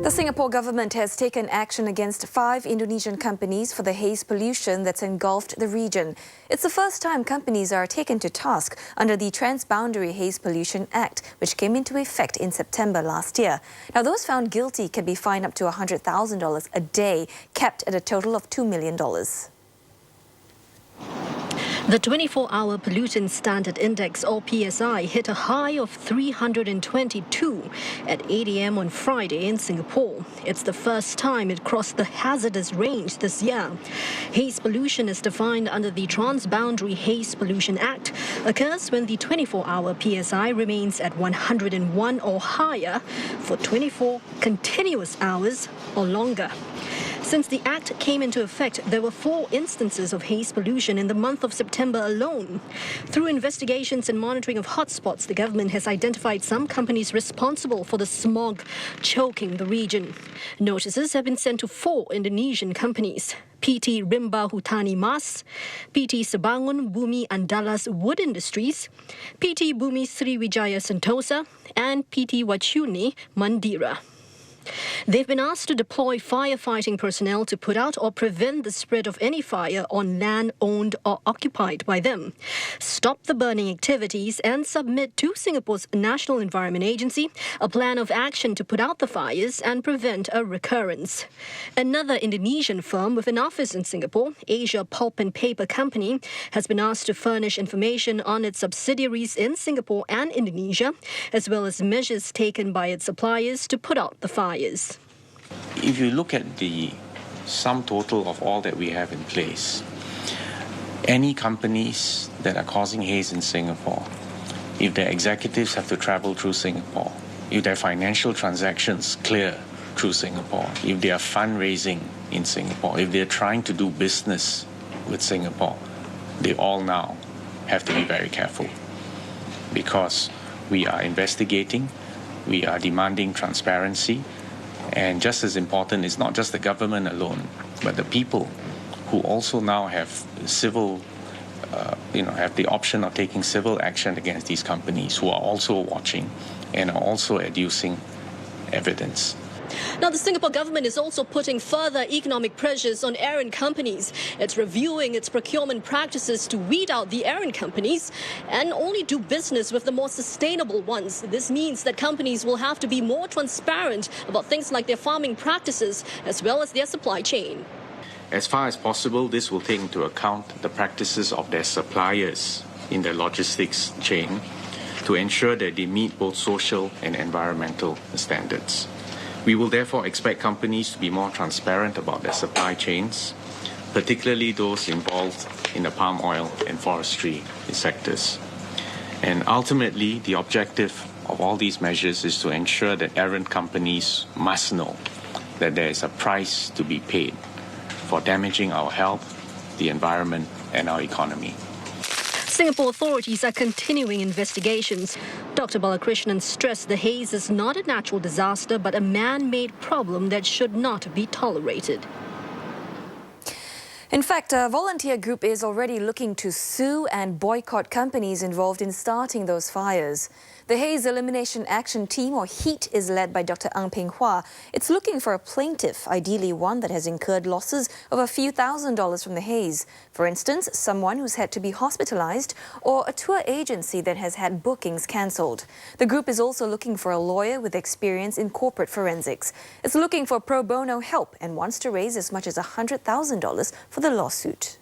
The Singapore government has taken action against 5 Indonesian companies for the haze pollution that's engulfed the region. It's the first time companies are taken to task under the Transboundary Haze Pollution Act, which came into effect in September last year. Now, those found guilty can be fined up to $100,000 a day, capped at a total of $2 million. The 24-hour pollutant standard index, or PSI, hit a high of 322 at 8 a.m. on Friday in Singapore. It's the first time it crossed the hazardous range this year. Haze pollution is defined under the Transboundary Haze Pollution Act, occurs when the 24-hour PSI remains at 101 or higher for 24 continuous hours or longer. Since the Act came into effect, there were 4 instances of haze pollution in the month of September alone. Through investigations and monitoring of hotspots, the government has identified some companies responsible for the smog choking the region. Notices have been sent to 4 Indonesian companies: PT Rimba Hutani Mas, PT Sebangun Bumi Andalas Wood Industries, PT Bumi Sriwijaya Sentosa, and PT Wachuni Mandira. They've been asked to deploy firefighting personnel to put out or prevent the spread of any fire on land owned or occupied by them, stop the burning activities, and submit to Singapore's National Environment Agency a plan of action to put out the fires and prevent a recurrence. Another Indonesian firm with an office in Singapore, Asia Pulp and Paper Company, has been asked to furnish information on its subsidiaries in Singapore and Indonesia, as well as measures taken by its suppliers to put out the fires. If you look at the sum total of all that we have in place, any companies that are causing haze in Singapore, if their executives have to travel through Singapore, if their financial transactions clear through Singapore, if they are fundraising in Singapore, if they're trying to do business with Singapore, they all now have to be very careful, because we are investigating, we are demanding transparency. And just as important is not just the government alone, but the people who also now have have the option of taking civil action against these companies, who are also watching and are also adducing evidence. Now, the Singapore government is also putting further economic pressures on errant companies. It's reviewing its procurement practices to weed out the errant companies and only do business with the more sustainable ones. This means that companies will have to be more transparent about things like their farming practices as well as their supply chain. As far as possible, this will take into account the practices of their suppliers in their logistics chain to ensure that they meet both social and environmental standards. We will therefore expect companies to be more transparent about their supply chains, particularly those involved in the palm oil and forestry sectors. And ultimately, the objective of all these measures is to ensure that errant companies must know that there is a price to be paid for damaging our health, the environment, and our economy. Singapore authorities are continuing investigations. Dr. Balakrishnan stressed the haze is not a natural disaster but a man-made problem that should not be tolerated. In fact, a volunteer group is already looking to sue and boycott companies involved in starting those fires. The Haze Elimination Action Team, or HEAT, is led by Dr. Ang Peng Hua. It's looking for a plaintiff, ideally one that has incurred losses of a few $1,000s from the haze. For instance, someone who's had to be hospitalized or a tour agency that has had bookings cancelled. The group is also looking for a lawyer with experience in corporate forensics. It's looking for pro bono help and wants to raise as much as $100,000 for the lawsuit.